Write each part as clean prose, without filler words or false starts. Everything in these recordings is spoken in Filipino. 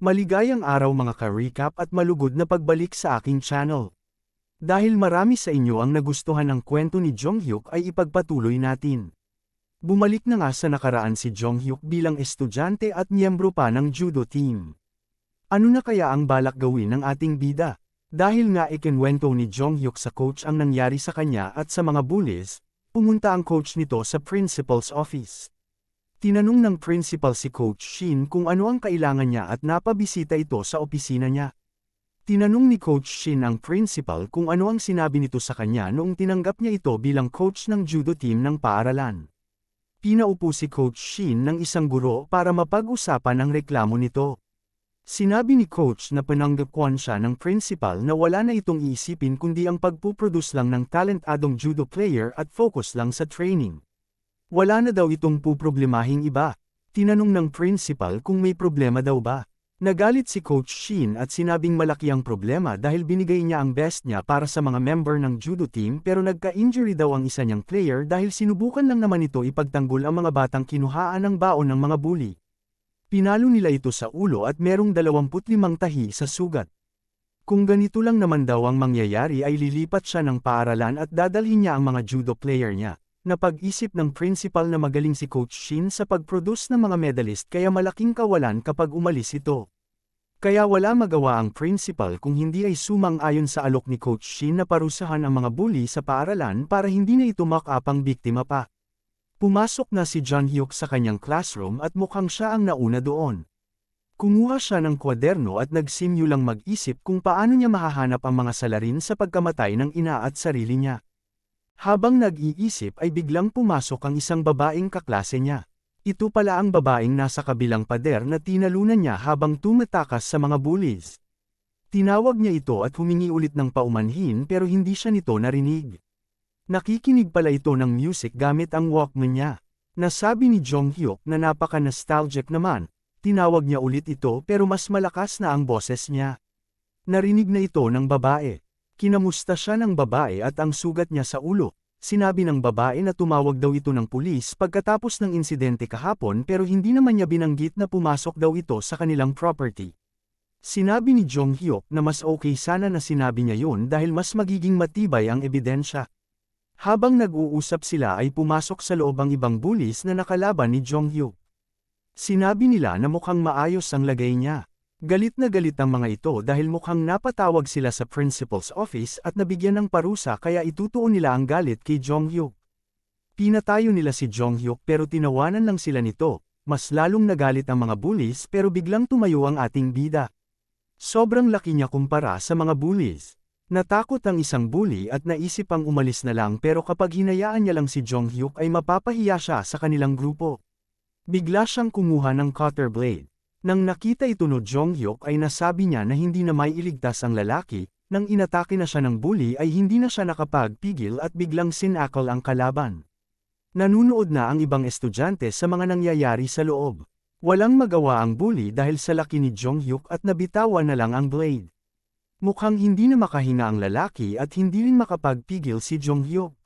Maligayang araw mga ka-recap at malugod na pagbalik sa aking channel. Dahil marami sa inyo ang nagustuhan ng kwento ni Jonghyuk ay ipagpatuloy natin. Bumalik na nga sa nakaraan si Jonghyuk bilang estudyante at miyembro pa ng judo team. Ano na kaya ang balak gawin ng ating bida? Dahil nga ikinwento ni Jonghyuk sa coach ang nangyari sa kanya at sa mga bullies, pumunta ang coach nito sa principal's office. Tinanong ng principal si Coach Shin kung ano ang kailangan niya at napabisita ito sa opisina niya. Tinanong ni Coach Shin ang principal kung ano ang sinabi nito sa kanya noong tinanggap niya ito bilang coach ng judo team ng paaralan. Pinaupo si Coach Shin ng isang guro para mapag-usapan ang reklamo nito. Sinabi ni Coach na pananggapwan siya ng principal na wala na itong iisipin kundi ang pagpuproduce lang ng talentadong judo player at focus lang sa training. Wala na daw itong puproblemahing iba. Tinanong ng principal kung may problema daw ba. Nagalit si Coach Shin at sinabing malaki ang problema dahil binigay niya ang best niya para sa mga member ng judo team pero nagka-injury daw ang isa niyang player dahil sinubukan lang naman ito ipagtanggol ang mga batang kinuhaan ng baon ng mga bully. Pinalo nila ito sa ulo at merong 25 tahi sa sugat. Kung ganito lang naman daw ang mangyayari ay lilipat siya ng paaralan at dadalhin niya ang mga judo player niya. Napag-isip ng principal na magaling si Coach Shin sa pag-produce ng mga medalist kaya malaking kawalan kapag umalis ito. Kaya wala magawa ang principal kung hindi ay sumang-ayon sa alok ni Coach Shin na parusahan ang mga bully sa paaralan para hindi na ito makapang biktima pa. Pumasok na si Jonghyuk sa kanyang classroom at mukhang siya ang nauna doon. Kumuha siya ng kwaderno at nagsimulang mag-isip kung paano niya mahahanap ang mga salarin sa pagkamatay ng ina at sarili niya. Habang nag-iisip ay biglang pumasok ang isang babaeng kaklase niya. Ito pala ang babaeng nasa kabilang pader na tinalunan niya habang tumatakas sa mga bullies. Tinawag niya ito at humingi ulit ng paumanhin pero hindi siya nito narinig. Nakikinig pala ito ng music gamit ang Walkman niya. Nasabi ni Jonghyuk na napaka-nostalgic naman, tinawag niya ulit ito pero mas malakas na ang boses niya. Narinig na ito ng babae. Kinamusta siya ng babae at ang sugat niya sa ulo. Sinabi ng babae na tumawag daw ito ng pulis pagkatapos ng insidente kahapon pero hindi naman niya binanggit na pumasok daw ito sa kanilang property. Sinabi ni Jonghyuk na mas okay sana na sinabi niya yun dahil mas magiging matibay ang ebidensya. Habang nag-uusap sila ay pumasok sa loob ang ibang bullies na nakalaban ni Jonghyuk. Sinabi nila na mukhang maayos ang lagay niya. Galit na galit ang mga ito dahil mukhang napatawag sila sa principal's office at nabigyan ng parusa kaya itutuon nila ang galit kay Jonghyuk. Pinatayo nila si Jonghyuk pero tinawanan lang sila nito, mas lalong nagalit ang mga bullies pero biglang tumayo ang ating bida. Sobrang laki niya kumpara sa mga bullies. Natakot ang isang bully at naisip ang umalis na lang pero kapag hinayaan niya lang si Jonghyuk ay mapapahiya siya sa kanilang grupo. Bigla siyang kumuha ng cutter blade. Nang nakita ito ni Jonghyuk ay nasabi niya na hindi na maiiligtas ang lalaki, nang inatake na siya ng bully ay hindi na siya nakapagpigil at biglang sinakal ang kalaban. Nanunood na ang ibang estudyante sa mga nangyayari sa loob. Walang magawa ang bully dahil sa laki ni Jonghyuk at nabitawan na lang ang blade. Mukhang hindi na makahinga ang lalaki at hindi rin makapagpigil si Jonghyuk.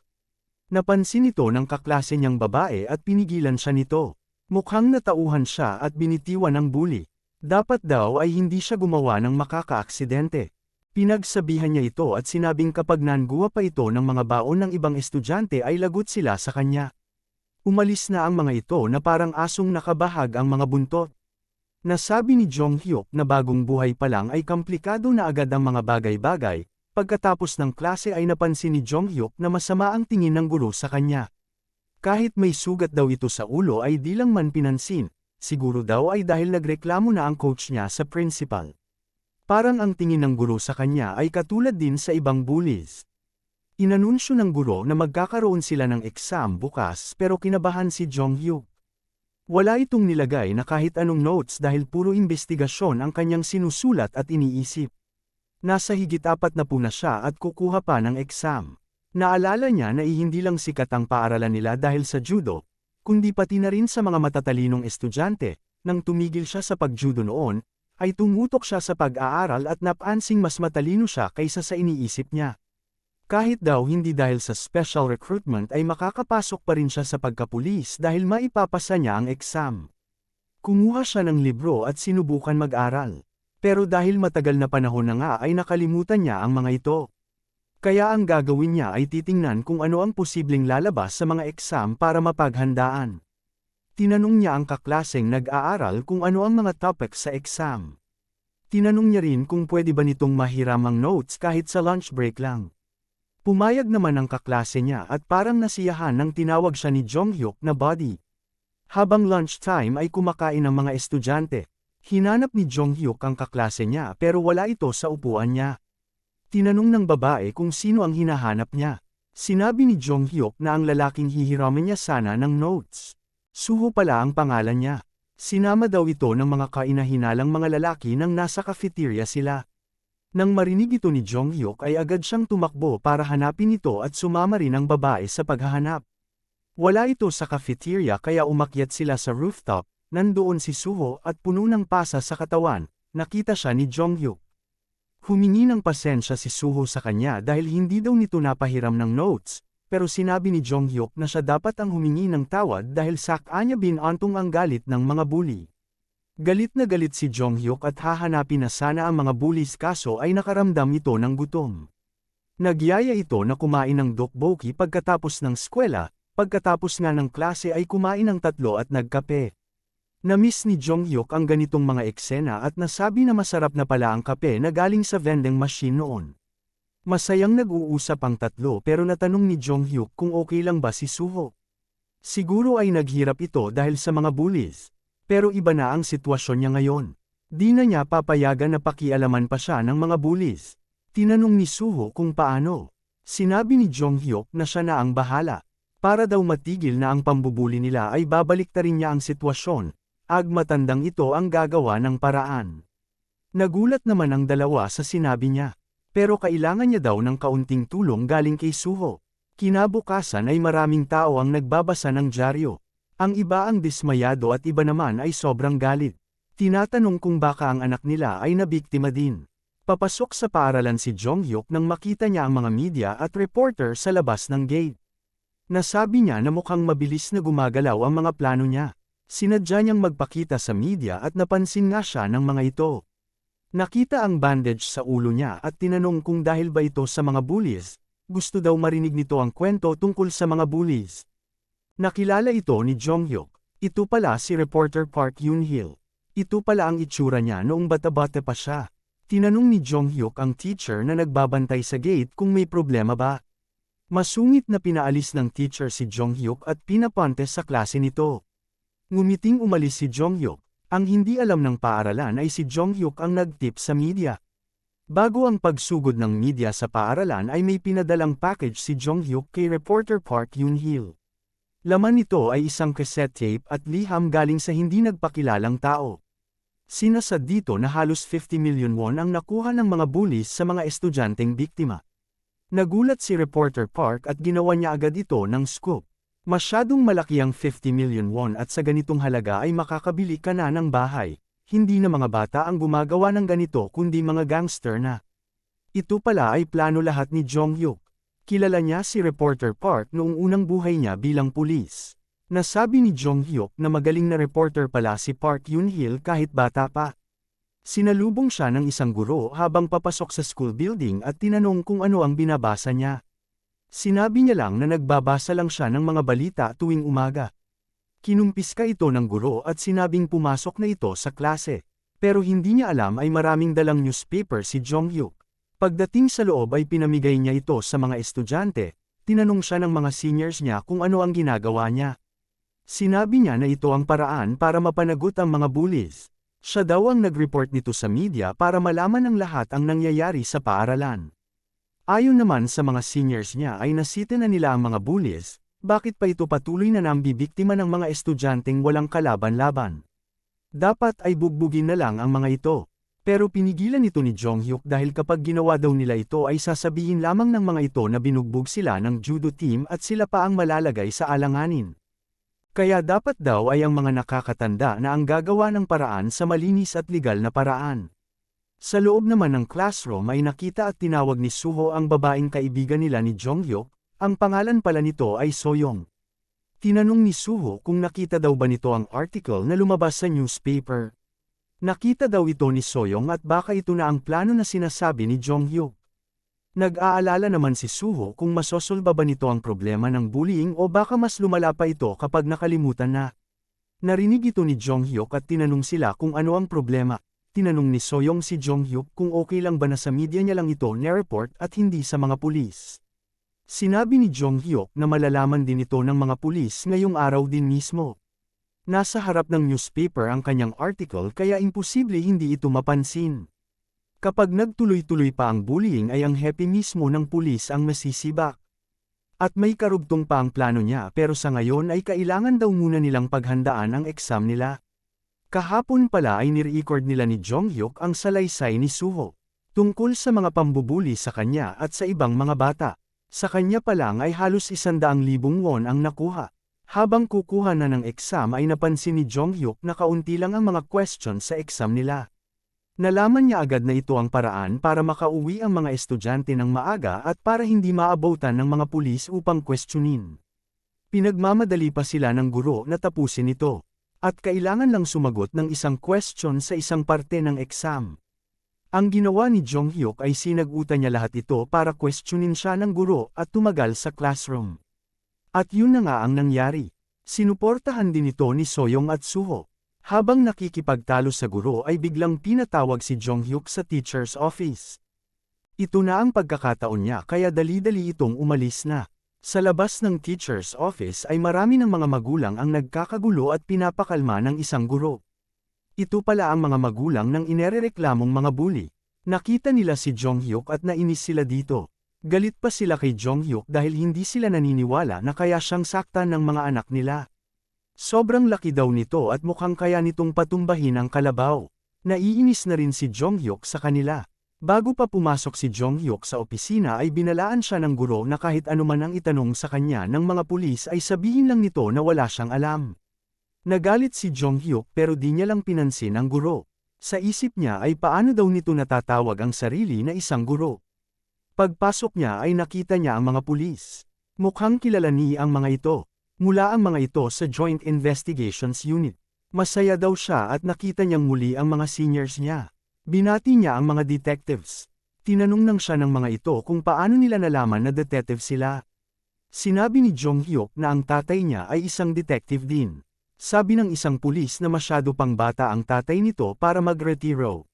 Napansin ito ng kaklase niyang babae at pinigilan siya nito. Mukhang natauhan siya at binitiwan ng bully. Dapat daw ay hindi siya gumawa ng makakaaksidente. Pinagsabihan niya ito at sinabing kapag nanguha pa ito ng mga baon ng ibang estudyante ay lagot sila sa kanya. Umalis na ang mga ito na parang asong nakabahag ang mga buntot. Nasabi ni Jonghyuk na bagong buhay pa lang ay komplikado na agad ang mga bagay-bagay. Pagkatapos ng klase ay napansin ni Jonghyuk na masama ang tingin ng guro sa kanya. Kahit may sugat daw ito sa ulo ay di lang man pinansin, siguro daw ay dahil nagreklamo na ang coach niya sa principal. Parang ang tingin ng guro sa kanya ay katulad din sa ibang bullies. Inanunsyo ng guro na magkakaroon sila ng exam bukas pero kinabahan si Jonghyuk. Wala itong nilagay na kahit anong notes dahil puro investigasyon ang kanyang sinusulat at iniisip. Nasa higit 40 na siya at kukuha pa ng exam. Naalala niya na hindi lang sikat ang paaralan nila dahil sa judo, kundi pati na rin sa mga matatalinong estudyante. Nang tumigil siya sa pagjudo noon, ay tumutok siya sa pag-aaral at napansing mas matalino siya kaysa sa iniisip niya. Kahit daw hindi dahil sa special recruitment ay makakapasok pa rin siya sa pagkapulis dahil maipapasa niya ang exam. Kumuha siya ng libro at sinubukan mag-aral. Pero dahil matagal na panahon na nga ay nakalimutan niya ang mga ito. Kaya ang gagawin niya ay titingnan kung ano ang posibleng lalabas sa mga exam para mapaghandaan. Tinanong niya ang kaklaseng nag-aaral kung ano ang mga topics sa exam. Tinanong niya rin kung pwede ba nitong mahiramang notes kahit sa lunch break lang. Pumayag naman ang kaklase niya at parang nasiyahan nang tinawag siya ni Jonghyuk na buddy. Habang lunchtime ay kumakain ang mga estudyante. Hinanap ni Jonghyuk ang kaklase niya pero wala ito sa upuan niya. Tinanong ng babae kung sino ang hinahanap niya. Sinabi ni Jonghyuk na ang lalaking hihiramin niya sana ng notes. Suho pala ang pangalan niya. Sinama daw ito ng mga kainahinalang mga lalaki nang nasa cafeteria sila. Nang marinig ito ni Jonghyuk ay agad siyang tumakbo para hanapin ito at sumama rin ang babae sa paghahanap. Wala ito sa cafeteria kaya umakyat sila sa rooftop, nandoon si Suho at puno ng pasa sa katawan, nakita siya ni Jonghyuk. Humingi ng pasensya si Suho sa kanya dahil hindi daw nito napahiram ng notes. Pero sinabi ni Jonghyuk na siya dapat ang humingi ng tawad dahil sakanya binantong ang galit ng mga bully. Galit na galit si Jonghyuk at hahanapin na sana ang mga bullies kaso ay nakaramdam ito ng gutom. Nagyaya ito na kumain ng dokboki pagkatapos ng eskwela, pagkatapos nga ng klase ay kumain ng 3 at nagkape. Na-miss ni Jonghyuk ang ganitong mga eksena at nasabi na masarap na pala ang kape na galing sa vending machine noon. Masayang nag-uusap ang 3 pero natanong ni Jonghyuk kung okay lang ba si Suho. Siguro ay naghirap ito dahil sa mga bullies. Pero iba na ang sitwasyon niya ngayon. Di na niya papayagan na pakialaman pa siya ng mga bullies. Tinanong ni Suho kung paano. Sinabi ni Jonghyuk na siya na ang bahala. Para daw matigil na ang pambubuli nila ay babaliktarin niya ang sitwasyon. Matandang ito ang gagawa ng paraan. Nagulat naman ang dalawa sa sinabi niya. Pero kailangan niya daw ng kaunting tulong galing kay Suho. Kinabukasan ay maraming tao ang nagbabasa ng dyaryo. Ang iba ang dismayado at iba naman ay sobrang galit. Tinatanong kung baka ang anak nila ay nabiktima din. Papasok sa paaralan si Jonghyuk nang makita niya ang mga media at reporter sa labas ng gate. Nasabi niya na mukhang mabilis na gumagalaw ang mga plano niya. Sinadya niyang magpakita sa media at napansin nga siya ng mga ito. Nakita ang bandage sa ulo niya at tinanong kung dahil ba ito sa mga bullies, gusto daw marinig nito ang kwento tungkol sa mga bullies. Nakilala ito ni Jonghyuk. Ito pala si reporter Park Yoon-hil. Ito pala ang itsura niya noong bata-bata pa siya. Tinanong ni Jonghyuk ang teacher na nagbabantay sa gate kung may problema ba. Masungit na pinaalis ng teacher si Jonghyuk at pinapuntes sa klase nito. Ngumiting umalis si Jonghyuk. Ang hindi alam ng paaralan ay si Jonghyuk ang nag-tip sa media. Bago ang pagsugod ng media sa paaralan ay may pinadalang package si Jonghyuk kay reporter Park Yoon-hil. Laman nito ay isang cassette tape at liham galing sa hindi nagpakilalang tao. Sinasad dito na halos 50 million won ang nakuha ng mga bullies sa mga estudyanteng biktima. Nagulat si reporter Park at ginawa niya agad ito ng scoop. Masyadong malaki ang 50 million won at sa ganitong halaga ay makakabili ka na ng bahay. Hindi na mga bata ang gumagawa ng ganito kundi mga gangster na. Ito pala ay plano lahat ni Jonghyuk. Kilala niya si reporter Park noong unang buhay niya bilang pulis. Nasabi ni Jonghyuk na magaling na reporter pala si Park Yoon-hil kahit bata pa. Sinalubong siya ng isang guro habang papasok sa school building at tinanong kung ano ang binabasa niya. Sinabi niya lang na nagbabasa lang siya ng mga balita tuwing umaga. Kinumpiska ito ng guro at sinabing pumasok na ito sa klase. Pero hindi niya alam ay maraming dalang newspaper si Jonghyuk. Pagdating sa loob ay pinamigay niya ito sa mga estudyante. Tinanong siya ng mga seniors niya kung ano ang ginagawa niya. Sinabi niya na ito ang paraan para mapanagot ang mga bullies. Siya daw ang nag-report nito sa media para malaman ng lahat ang nangyayari sa paaralan. Ayon naman sa mga seniors niya ay nasita na nila ang mga bullies, bakit pa ito patuloy na nambibiktima ng mga estudyanteng walang kalaban-laban? Dapat ay bugbugin na lang ang mga ito. Pero pinigilan ito ni Jonghyuk dahil kapag ginawa daw nila ito ay sasabihin lamang ng mga ito na binugbog sila ng judo team at sila pa ang malalagay sa alanganin. Kaya dapat daw ay ang mga nakakatanda na ang gagawa ng paraan sa malinis at legal na paraan. Sa loob naman ng classroom ay nakita at tinawag ni Suho ang babaeng kaibigan nila ni Jonghyuk, ang pangalan pala nito ay Soyoung. Tinanong ni Suho kung nakita daw ba nito ang article na lumabas sa newspaper. Nakita daw ito ni Soyoung at baka ito na ang plano na sinasabi ni Jonghyuk. Nag-aalala naman si Suho kung masosolba ba nito ang problema ng bullying o baka mas lumala pa ito kapag nakalimutan na. Narinig ito ni Jonghyuk at tinanong sila kung ano ang problema. Tinanong ni Soyoung si Jonghyuk kung okay lang ba na sa media niya lang ito ni-report at hindi sa mga pulis. Sinabi ni Jonghyuk na malalaman din ito ng mga pulis ngayong araw din mismo. Nasa harap ng newspaper ang kanyang article kaya imposible hindi ito mapansin. Kapag nagtuloy-tuloy pa ang bullying ay ang happy mismo ng pulis ang masisibak. At may karugtong pa ang plano niya pero sa ngayon ay kailangan daw muna nilang paghandaan ang exam nila. Kahapon pala ay ni-record nila ni Jonghyuk ang salaysay ni Suho. Tungkol sa mga pambubuli sa kanya at sa ibang mga bata. Sa kanya pa lang ay halos 100,000 won ang nakuha. Habang kukuha na ng exam ay napansin ni Jonghyuk na kaunti lang ang mga question sa exam nila. Nalaman niya agad na ito ang paraan para makauwi ang mga estudyante ng maaga at para hindi maabutan ng mga pulis upang questionin. Pinagmamadali pa sila ng guro na tapusin ito. At kailangan lang sumagot ng isang question sa isang parte ng exam. Ang ginawa ni Jonghyuk ay sinagutan niya lahat ito para questionin siya ng guro at tumagal sa classroom. At yun na nga ang nangyari. Sinuportahan din ito ni Soyoung at Suho. Habang nakikipagtalo sa guro ay biglang pinatawag si Jonghyuk sa teacher's office. Ito na ang pagkakataon niya kaya dali-dali itong umalis na. Sa labas ng teacher's office ay marami ng mga magulang ang nagkakagulo at pinapakalma ng isang guro. Ito pala ang mga magulang ng inerereklamong mga bully. Nakita nila si Jonghyuk at nainis sila dito. Galit pa sila kay Jonghyuk dahil hindi sila naniniwala na kaya siyang saktan ng mga anak nila. Sobrang laki daw nito at mukhang kaya nitong patumbahin ang kalabaw. Naiinis na rin si Jonghyuk sa kanila. Bago pa pumasok si Jonghyuk sa opisina ay binalaan siya ng guro na kahit anuman ang itanong sa kanya ng mga pulis ay sabihin lang nito na wala siyang alam. Nagalit si Jonghyuk pero di niya lang pinansin ang guro. Sa isip niya ay paano daw nito natatawag ang sarili na isang guro. Pagpasok niya ay nakita niya ang mga pulis. Mukhang kilala niya ang mga ito. Mula ang mga ito sa Joint Investigations Unit. Masaya daw siya at nakita niyang muli ang mga seniors niya. Binati niya ang mga detectives. Tinanong nang siya ng mga ito kung paano nila nalaman na detective sila. Sinabi ni Jonghyuk na ang tatay niya ay isang detective din. Sabi ng isang pulis na masyado pang bata ang tatay nito para magretiro.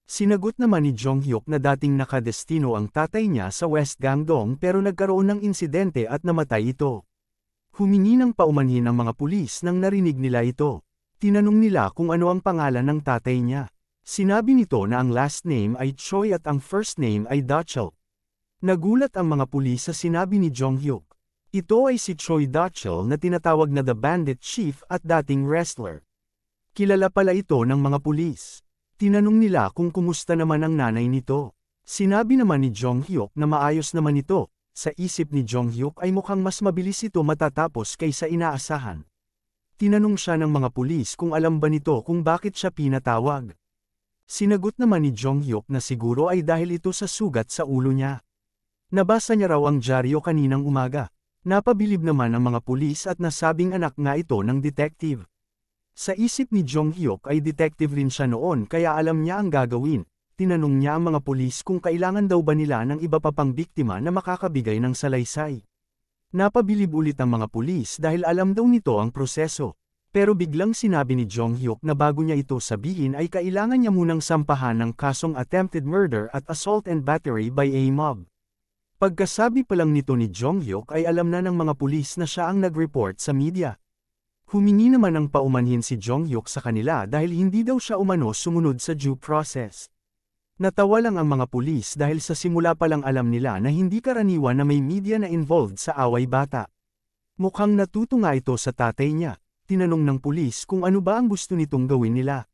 Sinagot naman ni Jonghyuk na dating nakadestino ang tatay niya sa West Gangdong pero nagkaroon ng insidente at namatay ito. Humingi ng paumanhin ang mga pulis nang narinig nila ito. Tinanong nila kung ano ang pangalan ng tatay niya. Sinabi nito na ang last name ay Choi at ang first name ay Dachel. Nagulat ang mga pulis sa sinabi ni Jonghyuk. Ito ay si Choi Dachel na tinatawag na The Bandit Chief at dating wrestler. Kilala pala ito ng mga pulis. Tinanong nila kung kumusta naman ang nanay nito. Sinabi naman ni Jonghyuk na maayos naman ito. Sa isip ni Jonghyuk ay mukhang mas mabilis ito matatapos kaysa inaasahan. Tinanong siya ng mga pulis kung alam ba nito kung bakit siya pinatawag. Sinagot naman ni Jonghyuk na siguro ay dahil ito sa sugat sa ulo niya. Nabasa niya raw ang dyaryo kaninang umaga. Napabilib naman ang mga pulis at nasabing anak nga ito ng detective. Sa isip ni Jonghyuk ay detective rin siya noon kaya alam niya ang gagawin. Tinanong niya ang mga pulis kung kailangan daw ba nila ng iba pa pang biktima na makakabigay ng salaysay. Napabilib ulit ang mga pulis dahil alam daw nito ang proseso. Pero biglang sinabi ni Jonghyuk na bago niya ito sabihin ay kailangan niya munang sampahan ng kasong attempted murder at assault and battery by a mob. Pagkasabi pa lang nito ni Jonghyuk ay alam na ng mga pulis na siya ang nag-report sa media. Humingi naman ng paumanhin si Jonghyuk sa kanila dahil hindi daw siya umano sumunod sa due process. Natawa lang ang mga pulis dahil sa simula pa lang alam nila na hindi karaniwan na may media na involved sa away bata. Mukhang natuto nga ito sa tatay niya. Tinanong ng pulis kung ano ba ang gusto nitong gawin nila.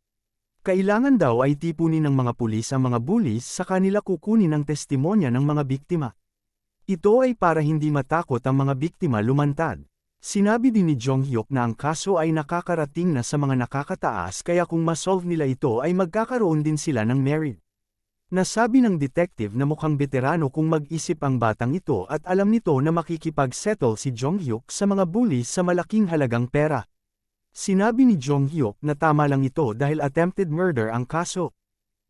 Kailangan daw ay tipunin ng mga pulis ang mga bullies sa kanila kukunin ang testimonya ng mga biktima. Ito ay para hindi matakot ang mga biktima lumantad. Sinabi din ni Jonghyuk na ang kaso ay nakakarating na sa mga nakakataas kaya kung masolve nila ito ay magkakaroon din sila ng merit. Nasabi ng detective na mukhang veterano kung mag-isip ang batang ito at alam nito na makikipag-settle si Jong-hyuk sa mga bullies sa malaking halagang pera. Sinabi ni Jong-hyuk na tama lang ito dahil attempted murder ang kaso.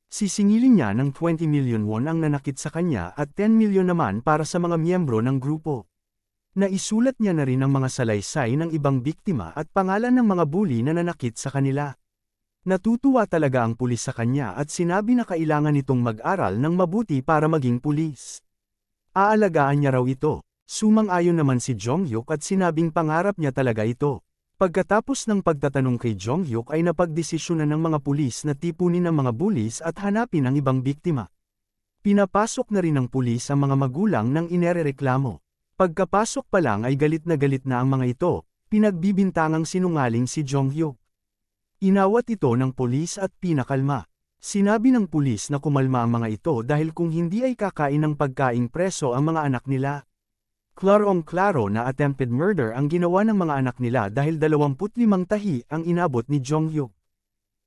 Sisingilin niya ng 20 million won ang nanakit sa kanya at 10 million naman para sa mga miyembro ng grupo. Naisulat niya na rin ang mga salaysay ng ibang biktima at pangalan ng mga bully na nanakit sa kanila. Natutuwa talaga ang pulis sa kanya at sinabi na kailangan nitong mag-aral ng mabuti para maging pulis. Aalagaan niya raw ito. Sumang-ayon naman si Jong-hyuk at sinabing pangarap niya talaga ito. Pagkatapos ng pagtatanong kay Jong-hyuk ay napagdesisyonan ng mga pulis na tipunin ang mga bullies at hanapin ang ibang biktima. Pinapasok na rin ng pulis ang mga magulang ng inerereklamo. Pagkapasok pa lang ay galit na ang mga ito, pinagbibintangang sinungaling si Jong-hyuk. Inawat ito ng pulis at pinakalma. Sinabi ng pulis na kumalma ang mga ito dahil kung hindi ay kakain ng pagkaing preso ang mga anak nila. Klarong-klaro na attempted murder ang ginawa ng mga anak nila dahil 25 tahi ang inabot ni Jong-hyuk.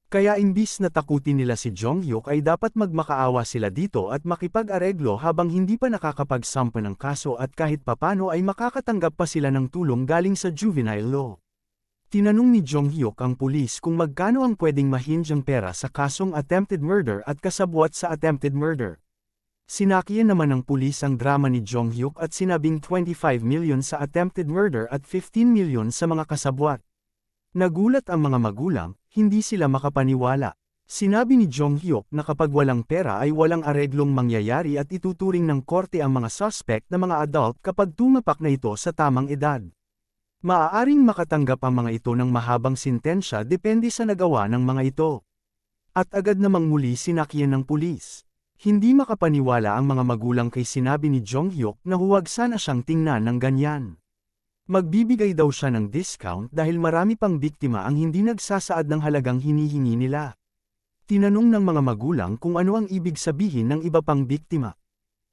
Kaya imbis na takutin nila si Jong-hyuk ay dapat magmakaawa sila dito at makipag-areglo habang hindi pa nakakapagsampa ng kaso at kahit papano ay makakatanggap pa sila ng tulong galing sa juvenile law. Tinanong ni Jong-hyuk ang pulis kung magkano ang pwedeng mahinjang pera sa kasong attempted murder at kasabwat sa attempted murder. Sinakiyan naman ng pulis ang drama ni Jong-hyuk at sinabing 25 million sa attempted murder at 15 million sa mga kasabwat. Nagulat ang mga magulang, hindi sila makapaniwala. Sinabi ni Jong-hyuk na kapag walang pera ay walang areglong mangyayari at ituturing ng korte ang mga suspect na mga adult kapag tumapak na ito sa tamang edad. Maaaring makatanggap ang mga ito ng mahabang sintensya depende sa nagawa ng mga ito. At agad namang muli sinakiyan ng pulis. Hindi makapaniwala ang mga magulang kay sinabi ni Jong-hyuk na huwag sana siyang tingnan ng ganyan. Magbibigay daw siya ng discount dahil marami pang biktima ang hindi nagsasaad ng halagang hinihingi nila. Tinanong ng mga magulang kung ano ang ibig sabihin ng iba pang biktima.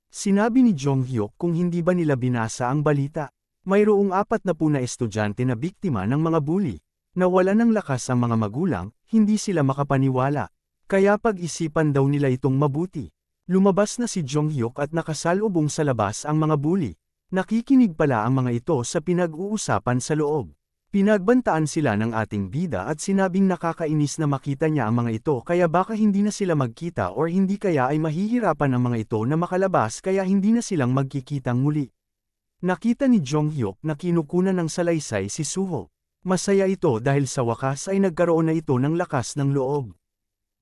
Sinabi ni Jong-hyuk kung hindi ba nila binasa ang balita. Mayroong 40 na estudyante na biktima ng mga bully. Nawala ng lakas ang mga magulang, hindi sila makapaniwala. Kaya pag-isipan daw nila itong mabuti. Lumabas na si Jong-hyuk at nakasalubong sa labas ang mga bully. Nakikinig pala ang mga ito sa pinag-uusapan sa loob. Pinagbantaan sila ng ating bida at sinabing nakakainis na makita niya ang mga ito kaya baka hindi na sila magkita or hindi kaya ay mahihirapan ang mga ito na makalabas kaya hindi na silang magkikitang muli. Nakita ni Jong-hyuk na kinukunan ng salaysay si Suho. Masaya ito dahil sa wakas ay nagkaroon na ito ng lakas ng loob.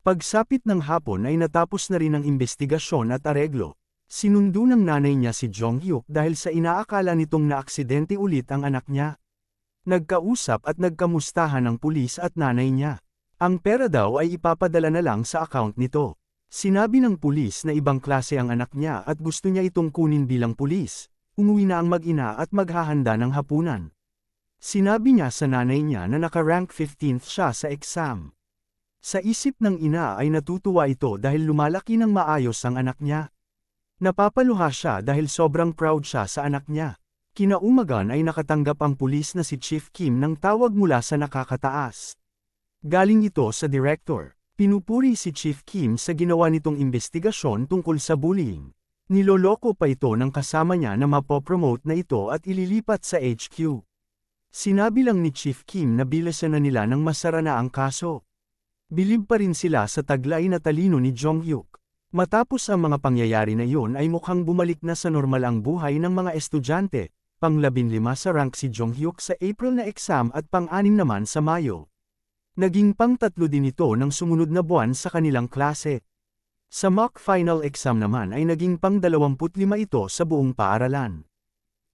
Pagsapit ng hapon ay natapos na rin ang investigasyon at areglo. Sinundo ng nanay niya si Jong-hyuk dahil sa inaakala nitong naaksidente ulit ang anak niya. Nagkausap at nagkamustahan ang pulis at nanay niya. Ang pera daw ay ipapadala na lang sa account nito. Sinabi ng pulis na ibang klase ang anak niya at gusto niya itong kunin bilang pulis. Umuwi na ang mag-ina at maghahanda ng hapunan. Sinabi niya sa nanay niya na naka-rank 15th siya sa exam. Sa isip ng ina ay natutuwa ito dahil lumalaki ng maayos ang anak niya. Napapaluha siya dahil sobrang proud siya sa anak niya. Kinaumagan ay nakatanggap ang pulis na si Chief Kim ng tawag mula sa nakakataas. Galing ito sa director. Pinupuri si Chief Kim sa ginawa nitong investigasyon tungkol sa bullying. Niloloko pa ito ng kasama niya na mapopromote na ito at ililipat sa HQ. Sinabi lang ni Chief Kim na bilisan na nila nang masara na ang kaso. Bilib pa rin sila sa taglay na talino ni Jong-hyuk. Matapos ang mga pangyayari na iyon ay mukhang bumalik na sa normal ang buhay ng mga estudyante. Pang-15 sa rank si Jong-hyuk sa April na exam at pang-6 naman sa Mayo. Naging pang-3 din ito ng sumunod na buwan sa kanilang klase. Sa mock final exam naman ay naging pang-25 ito sa buong paaralan.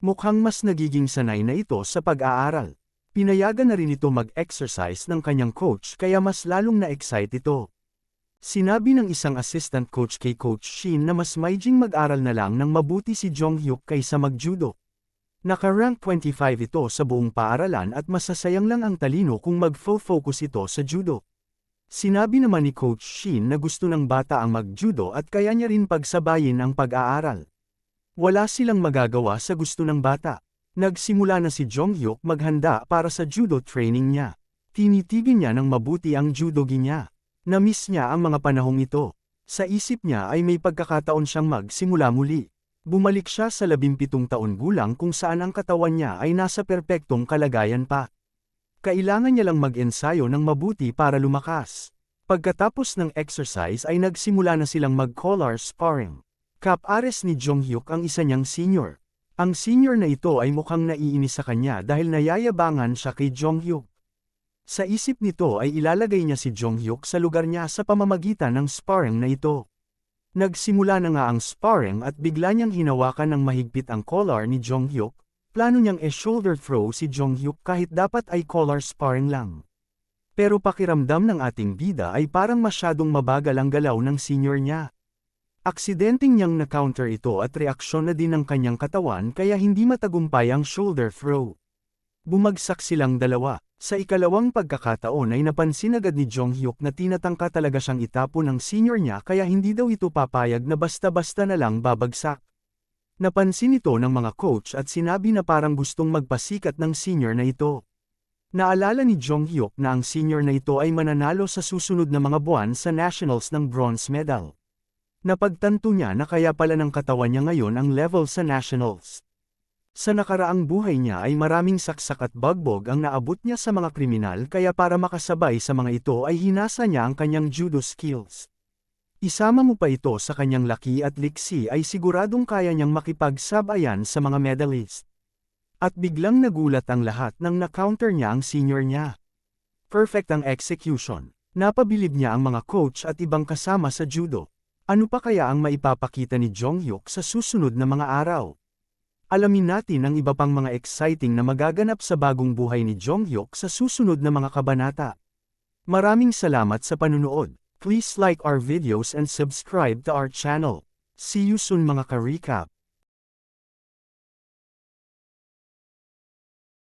Mukhang mas nagiging sanay na ito sa pag-aaral. Pinayagan na rin ito mag-exercise ng kanyang coach kaya mas lalong na-excite ito. Sinabi ng isang assistant coach kay Coach Shin na mas maiging mag-aral na lang ng mabuti si Jong-hyuk kaysa mag-judo. Naka-rank 25 ito sa buong paaralan at masasayang lang ang talino kung mag-focus ito sa judo. Sinabi naman ni Coach Shin na gusto ng bata ang mag-judo at kaya niya rin pagsabayin ang pag-aaral. Wala silang magagawa sa gusto ng bata. Nagsimula na si Jong-hyuk maghanda para sa judo training niya. Tinitigin niya ng mabuti ang judogi niya. Na-miss niya ang mga panahong ito. Sa isip niya ay may pagkakataon siyang magsimula muli. Bumalik siya sa 17 taon gulang kung saan ang katawan niya ay nasa perpektong kalagayan pa. Kailangan niya lang mag-ensayo ng mabuti para lumakas. Pagkatapos ng exercise ay nagsimula na silang mag-collar sparring. Kapares ni Jonghyuk ang isa niyang senior. Ang senior na ito ay mukhang naiinis sa kanya dahil nayayabangan siya kay Jonghyuk. Sa isip nito ay ilalagay niya si Jonghyuk sa lugar niya sa pamamagitan ng sparring na ito. Nagsimula na nga ang sparring at bigla niyang hinawakan ng mahigpit ang collar ni Jonghyuk. Plano niyang shoulder throw si Jonghyuk kahit dapat ay collar sparring lang. Pero pakiramdam ng ating bida ay parang masyadong mabagal ang galaw ng senior niya. Aksidenteng niyang na-counter ito at reaksyon na din ng kanyang katawan kaya hindi matagumpay ang shoulder throw. Bumagsak silang dalawa. Sa ikalawang pagkakataon ay napansin agad ni Jonghyuk na tinatangka talaga siyang itapon ng senior niya kaya hindi daw ito papayag na basta-basta na lang babagsak. Napansin ito ng mga coach at sinabi na parang gustong magpasikat ng senior na ito. Naalala ni Jonghyuk na ang senior na ito ay mananalo sa susunod na mga buwan sa nationals ng bronze medal. Napagtanto niya na kaya pala ng katawan niya ngayon ang level sa nationals. Sa nakaraang buhay niya ay maraming saksak at bagbog ang naabot niya sa mga kriminal kaya para makasabay sa mga ito ay hinasa niya ang kanyang judo skills. Isama mo pa ito sa kanyang laki at liksi ay siguradong kaya niyang makipagsabayan sa mga medalist. At biglang nagulat ang lahat nang na-counter niya ang senior niya. Perfect ang execution. Napabilib niya ang mga coach at ibang kasama sa judo. Ano pa kaya ang maipapakita ni Jonghyuk sa susunod na mga araw? Alamin natin ang iba pang mga exciting na magaganap sa bagong buhay ni Jonghyuk sa susunod na mga kabanata. Maraming salamat sa panunood. Please like our videos and subscribe to our channel. See you soon mga ka-recap.